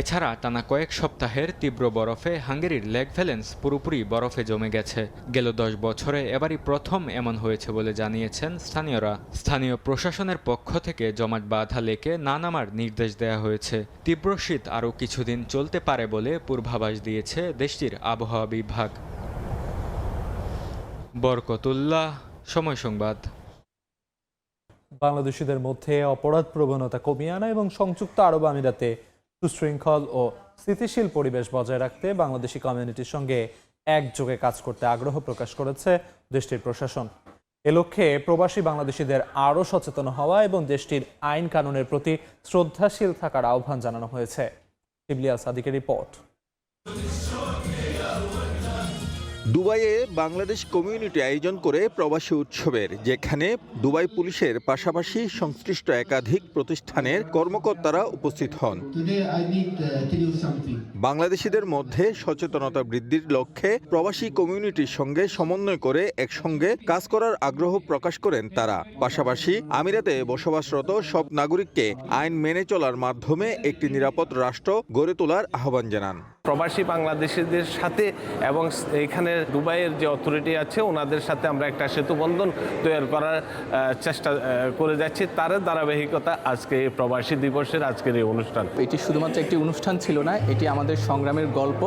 এছাড়া টানা কয়েক সপ্তাহের তীব্র বরফে হাঙ্গেরির লেক ভ্যালেন্স পুরোপুরি বরফে জমে গেছে। গেল 10 বছরে এবারই প্রথম এমন হয়েছে বলে জানিয়েছেন স্থানীয়রা। স্থানীয় প্রশাসনের পক্ষ থেকে জমাট বাঁধা লেকে না নামার নির্দেশ দেওয়া হয়েছে। তীব্র শীত আরও কিছুদিন চলতে পারে বলে পূর্বাভাস দিয়েছে দেশটির আবহাওয়া বিভাগ। বরকতুল্লাহ, সময় সংবাদ। বাংলাদেশিদের মধ্যে অপরাধ প্রবণতা কমিয়ে আনা এবং সংযুক্ত আরব আমিরাতে সুশৃঙ্খল ও স্থিতিশীল পরিবেশ বজায় রাখতে বাংলাদেশি কমিউনিটির সঙ্গে একযোগে কাজ করতে আগ্রহ প্রকাশ করেছে দেশটির প্রশাসন। এ লক্ষ্যে প্রবাসী বাংলাদেশিদের আরও সচেতন হওয়া এবং দেশটির আইন কানুনের প্রতি শ্রদ্ধাশীল থাকার আহ্বান জানানো হয়েছে। শিবলিয়া সাদিকের রিপোর্ট। দুবাইয়ে বাংলাদেশ কমিউনিটি আয়োজন করে প্রবাসী উৎসবের, যেখানে দুবাই পুলিশের পাশাপাশি সংশ্লিষ্ট একাধিক প্রতিষ্ঠানের কর্মকর্তারা উপস্থিত হন। বাংলাদেশিদের মধ্যে সচেতনতা বৃদ্ধির লক্ষ্যে প্রবাসী কমিউনিটির সঙ্গে সমন্বয় করে একসঙ্গে কাজ করার আগ্রহ প্রকাশ করেন তারা। পাশাপাশি আমিরাতে বসবাসরত সব নাগরিককে আইন মেনে চলার মাধ্যমে একটি নিরাপদ রাষ্ট্র গড়ে তোলার আহ্বান জানান। প্রবাসী বাংলাদেশিদের সাথে এবং এখানে দুবাইয়ের যে অথরিটি আছে ওনাদের সাথে আমরা একটা সেতুবন্ধন তৈরি করার চেষ্টা করে যাচ্ছি। তার ধারাবাহিকতা আজকে এই প্রবাসী দিবসের আজকের এই অনুষ্ঠান। এটি শুধুমাত্র একটি অনুষ্ঠান ছিল না, এটি আমাদের সংগ্রামের গল্প,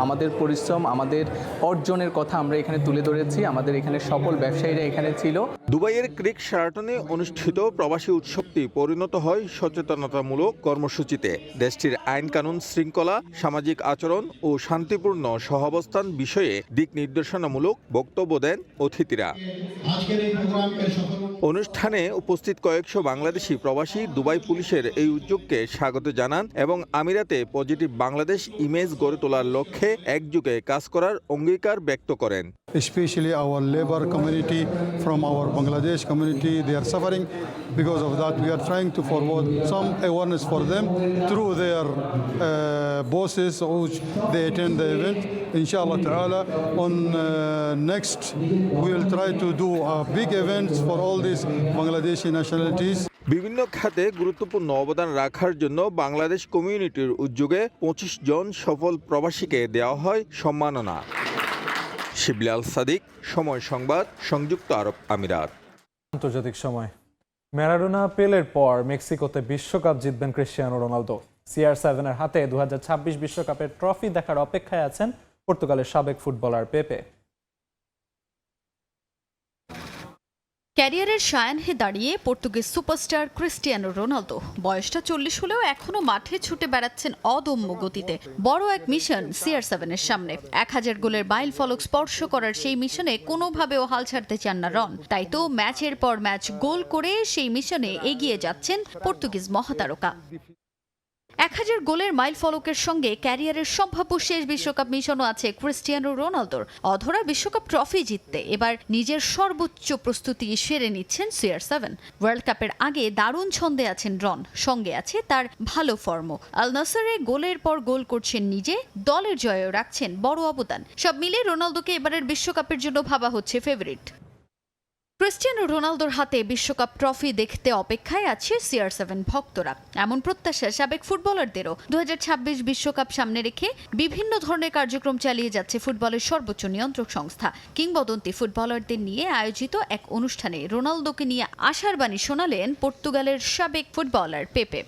আমাদের পরিশ্রম, আমাদের অর্জনের কথা আমরা এখানে তুলে ধরেছি। আমাদের এখানে সকল ব্যবসায়ীরা এখানে ছিল। দুবাইয়ের ক্রিক শারাটনে অনুষ্ঠিত প্রবাসী উৎসবটি পরিণত হয় সচেতনতামূলক কর্মসূচিতে। দেশটির আইন কানুন শৃঙ্খলা, সামাজিক আচরণ ও শান্তিপূর্ণ সহাবস্থান বিষয়ে দিক নির্দেশনামূলক বক্তব্য দেন অতিথিরা। অনুষ্ঠানে উপস্থিত কয়েকশো বাংলাদেশি প্রবাসী দুবাই পুলিশের এই উদ্যোগকে স্বাগত জানান এবং আমিরাতে পজিটিভ বাংলাদেশ ইমেজ গড়ে তোলার লক্ষ্যে একযোগে কাজ করার অঙ্গীকার ব্যক্ত করেন। Especially our labor community from our Bangladesh community, they are suffering. Because of that, we are trying to forward some awareness for them through their bosses which they attend the event. Inshallah ta'ala, on next, we will try to do big events for all these Bangladeshi nationalities. বিভিন্ন খাতে গুরুত্বপূর্ণ অবদান রাখার জন্য বাংলাদেশ কমিউনিটির উদ্যোগে 25 জন সফল প্রবাসীকে দেওয়া হয় সম্মাননা। শিবলাল সাদিক, সময় সংবাদ, সংযুক্ত আরব আমিরাত। আন্তর্জাতিক সময়। ম্যারাডোনা, পেলের পর মেক্সিকোতে বিশ্বকাপ জিতবেন ক্রিস্টিয়ানো রোনালদো। CR7-এর হাতে 2026 বিশ্বকাপের ট্রফি দেখার অপেক্ষায় আছেন পর্তুগালের সাবেক ফুটবলার পেপে। ক্যারিয়ারের সায়াহ্নে দাঁড়িয়ে পর্তুগিজ সুপারস্টার ক্রিস্টিয়ানো রোনালদো বয়সটা 40 হলেও এখনো মাঠে ছুটে বেড়াচ্ছেন অদম্য গতিতে। বড় এক মিশন CR7-এর সামনে। 1000 গোলের মাইল ফলক স্পর্শ করার সেই মিশনে কোনোভাবেও হাল ছাড়তে চান না রন। তাই তো ম্যাচের পর ম্যাচ গোল করে সেই মিশনে এগিয়ে যাচ্ছেন পর্তুগিজ মহাতারকা। 1000 গোলের মাইল ফলকের সঙ্গে ক্যারিয়ারের সম্ভাব্য শেষ বিশ্বকাপ মিশনও আছে ক্রিস্টিয়ানো রোনালদোর। অধরা বিশ্বকাপ ট্রফি জিততে এবার নিজের সর্বোচ্চ প্রস্তুতি সেরে নিচ্ছেন CR7। ওয়ার্ল্ড কাপের আগে দারুণ ছন্দে আছেন রন, সঙ্গে আছে তার ভালো ফর্মও। আল নাসরে গোলের পর গোল করছেন নিজে, দলের জয়েও রাখছেন বড় অবদান। সব মিলে রোনালদোকে এবারের বিশ্বকাপের জন্য ভাবা হচ্ছে ফেভারিট। ক্রিস্টিয়ানো রোনালদোর হাতে বিশ্বকাপ ট্রফি দেখতে অপেক্ষায় আছে CR7 ভক্তরা। এমন প্রত্যাশা সাবেক ফুটবলারদেরও। 2026 বিশ্বকাপ সামনে রেখে বিভিন্ন ধরনের কার্যক্রম চালিয়ে যাচ্ছে ফুটবলের সর্বোচ্চ নিয়ন্ত্রক সংস্থা। কিংবদন্তি ফুটবলারদের নিয়ে আয়োজিত এক অনুষ্ঠানে রোনালদোকে নিয়ে আশার বাণী শোনালেন পর্তুগালের সাবেক ফুটবলার পেপে।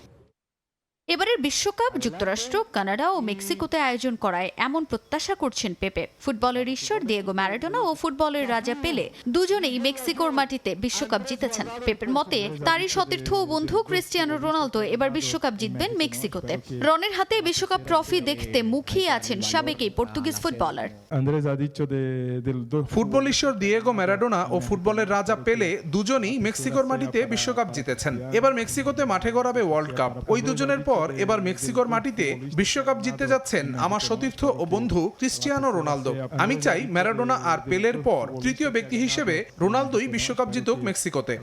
এবারের বিশ্বকাপ যুক্তরাষ্ট্র, কানাডা ও মেক্সিকোতে আয়োজন করায় এমন প্রত্যাশা করছেন পেপে। ফুটবলের ঈশ্বর দিয়েগো ম্যারাডোনা ও ফুটবলের রাজা পেলে দুজনেই মেক্সিকোর মাটিতে বিশ্বকাপ জিতেছেন। পেপের মতে তারই সতীর্থ ও বন্ধু ক্রিস্টিয়ানো রোনালদো এবার বিশ্বকাপ জিতবেন মেক্সিকোতে। রনের হাতে বিশ্বকাপ ট্রফি দেখতে মুখিয়ে আছেন সাবেক এই পর্তুগিজ ফুটবলার। ফুটবল ঈশ্বর দিয়েগো ম্যারাডোনা ও ফুটবলের রাজা পেলে দুজনই মেক্সিকোর মাটিতে বিশ্বকাপ জিতেছেন। এবার মেক্সিকোতে মাঠে গড়াবে ওয়ার্ল্ড কাপ। ওই দুজনের পর এবার মেক্সিকোর মাটিতে বিশ্বকাপ জিততে যাচ্ছেন আমার সতীর্থ ও বন্ধু ক্রিস্টিয়ানো রোনালদো। আমি চাই ম্যারাডোনা আর পেলের পর তৃতীয় ব্যক্তি হিসেবে রোনালদোই বিশ্বকাপ জিতুক মেক্সিকোতে।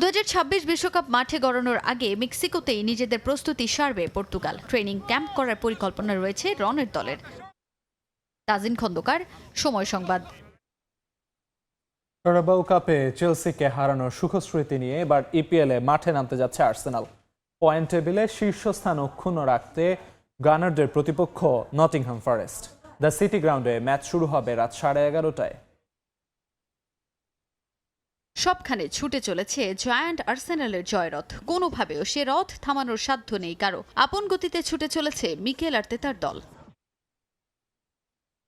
2026 বিশ্বকাপ মাঠে গড়ানোর আগে মেক্সিকোতেই নিজেদের প্রস্তুতি সারবে পর্তুগাল। ট্রেনিং ক্যাম্প করার পরিকল্পনা রয়েছে রনের দলের। তাজিন খন্দকার, সময় সংবাদ। কারাবাও কাপে চেলসিকে হারানোর সুখস্মৃতি নিয়ে এবার ইপিএলে মাঠে নামতে যাচ্ছে আর্সেনাল। পয়েন্ট টেবিলে শীর্ষস্থান অক্ষুণ্ণ রাখতে গানারদের প্রতিপক্ষ নটিংহাম ফরেস্ট। দ্য সিটি গ্রাউন্ডে ম্যাচ শুরু হবে রাত 11:30টায়। সবখানে ছুটে চলেছে জায়ান্ট আর্সেনালের জয়রথ। কোনোভাবেও সে রথ থামানোর সাধ্য নেই কারো। আপন গতিতে ছুটে চলেছে মিকেল আর্তেতার দল।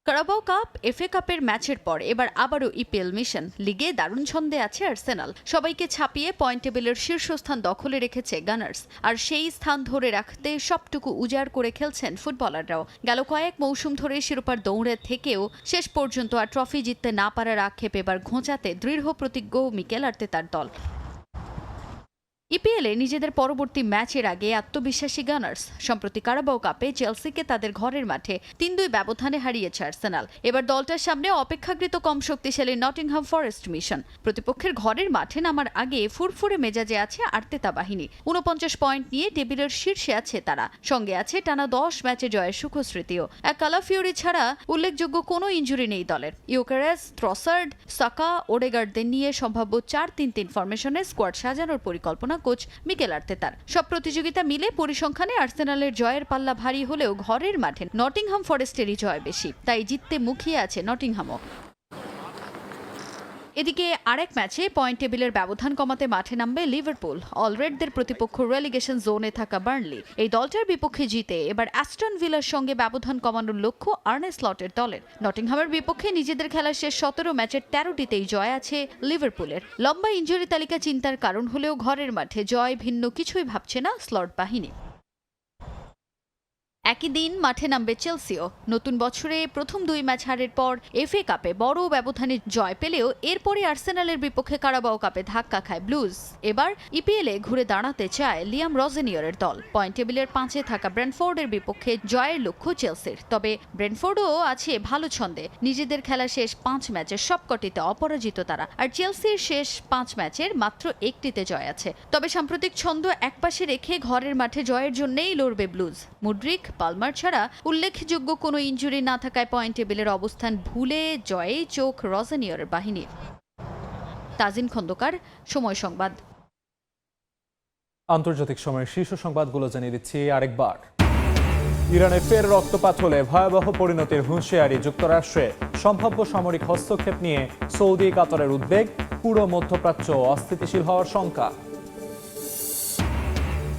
কারাবাও কাপ, এফএ কাপের ম্যাচের পর এবার আবারও ইপিএল মিশন। লিগে দারুণ ছন্দে আছে আর্সেনাল। সবাইকে ছাপিয়ে পয়েন্ট টেবিলের শীর্ষস্থান দখলে রেখেছে গানার্স। আর সেই স্থান ধরে রাখতে সবটুকু উজাড় করে খেলছেন ফুটবলাররাও। গেল কয়েক মৌসুম ধরে শিরোপার দৌড়ে থেকেও শেষ পর্যন্ত আর ট্রফি জিততে না পারার আক্ষেপ এবার ঘোচাতে দৃঢ় প্রতিজ্ঞ মিকেল আর্তেতার দল। ইপিএলে নিজেদের পরবর্তী ম্যাচের আগে আত্মবিশ্বাসী গানার্স। সম্প্রতি কারাবাও কাপে চেলসিকে তাদের ঘরের মাঠে 3-2 ব্যবধানে হারিয়েছে আর্সেনাল। এবার দলটার সামনে অপেক্ষাকৃত কম শক্তিশালী নটিংহাম ফরেস্ট মিশন। প্রতিপক্ষের ঘরের মাঠে নামার আগে ফুরফুরে মেজাজে আছে আর্তেতা বাহিনী। 49 পয়েন্ট নিয়ে টেবিলের শীর্ষে আছে তারা। সঙ্গে আছে টানা 10 ম্যাচে জয়ের সুখস্মৃতিও। এক কালাফিওরি ছাড়া উল্লেখযোগ্য কোনো ইনজুরি নেই দলের। ইউকারেস, ট্রসার্ড, সাকা, ওডেগার্ডদের নিয়ে সম্ভাব্য 4-3-3 ফরমেশনে স্কোয়াড সাজানোর পরিকল্পনা কোচ মিকেল আর্তেতার। সব প্রতিযোগিতা মিলে পরিসংখ্যানে আর্সেনালের জয়ের পাল্লা ভারী হলেও ঘরের মাঠে নটিংহাম ফরেস্টেরই জয় বেশি। তাই জিততে মুখিয়ে আছে নটিংহামও। এদিকে আরেক ম্যাচে পয়েন্ট টেবিলের ব্যবধান কমাতে মাঠে নামবে লিভারপুল। অলরেডদের প্রতিপক্ষ রেলিগেশন জোনে থাকা বার্নলি। এই দলটার বিপক্ষে জিতে এবার অ্যাস্টন ভিলার সঙ্গে ব্যবধান কমানোর লক্ষ্য আর্নে স্লটের দলের। নটিংহামের বিপক্ষে নিজেদের খেলার শেষ 17 ম্যাচের 13টিতেই জয় আছে লিভারপুলের। লম্বা ইনজুরি তালিকা চিন্তার কারণ হলেও ঘরের মাঠে জয় ভিন্ন কিছুই ভাবছে না স্লট বাহিনী। একই দিন মাঠে নামবে চেলসিও। নতুন বছরে প্রথম 2 ম্যাচ হারের পর এফএ কাপে বড় ব্যবধানে জয় পেলেও এরপরে আর্সেনালের বিপক্ষে কারাবাও কাপে ধাক্কা খায় ব্লুজ। এবার ইপিএলে ঘুরে দাঁড়াতে চায় লিয়াম রজেনিয়রের দল। পয়েন্ট টেবিলের 5-এ থাকা ব্রেন্টফোর্ডের বিপক্ষে জয়ের লক্ষ্য চেলসির। তবে ব্রেন্টফোর্ডও আছে ভালো ছন্দে। নিজেদের খেলা শেষ 5 ম্যাচের সবকটিতে অপরাজিত তারা। আর চেলসির শেষ 5 ম্যাচের মাত্র 1টিতে জয় আছে। তবে সাম্প্রতিক ছন্দ একপাশে রেখে ঘরের মাঠে জয়ের জন্যই লড়বে ব্লুজ। মুডরিক, পালমার ছাড়া উল্লেখযোগ্য কোনো ইনজুরি না থাকায় পয়েন্ট টেবিলের অবস্থান ভুলে জয়ে চোখ রজেনিয়রের বাহিনীর। তাজিন খন্দকার, সময় সংবাদ। আন্তর্জাতিক সময়ের শীর্ষ সংবাদগুলো জানিয়ে দিচ্ছি আরেকবার। ইরানে ফের রক্তপাত হলে ভয়াবহ পরিণতির হুঁশিয়ারি যুক্তরাষ্ট্রে। সম্ভাব্য সামরিক হস্তক্ষেপ নিয়ে সৌদি, কাতারের উদ্বেগ। পুরো মধ্যপ্রাচ্য অস্থিতিশীল হওয়ার শঙ্কা।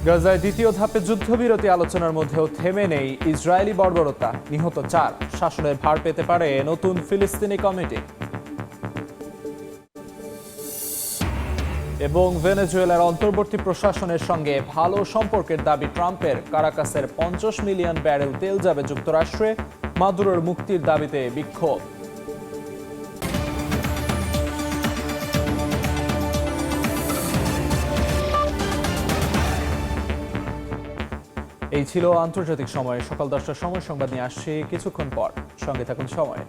গাজায় দ্বিতীয় ধাপে যুদ্ধবিরতি আলোচনার মধ্যেও থেমে নেই ইসরায়েলি বর্বরতা। নিহত 4। শাসনের ভার পেতে পারে নতুন ফিলিস্তিনি কমিটি। এবং ভেনেজুয়েলার অন্তর্বর্তী প্রশাসনের সঙ্গে ভালো সম্পর্কের দাবি ট্রাম্পের। কারাকাসের 50 মিলিয়ন ব্যারেল তেল যাবে যুক্তরাষ্ট্রে। মাদুরোর মুক্তির দাবিতে বিক্ষোভ। এই ছিল আন্তর্জাতিক সময়। সকাল 10টার সময় সংবাদ নিয়ে আসছি কিছুক্ষণ পর। সঙ্গে থাকুন সময়।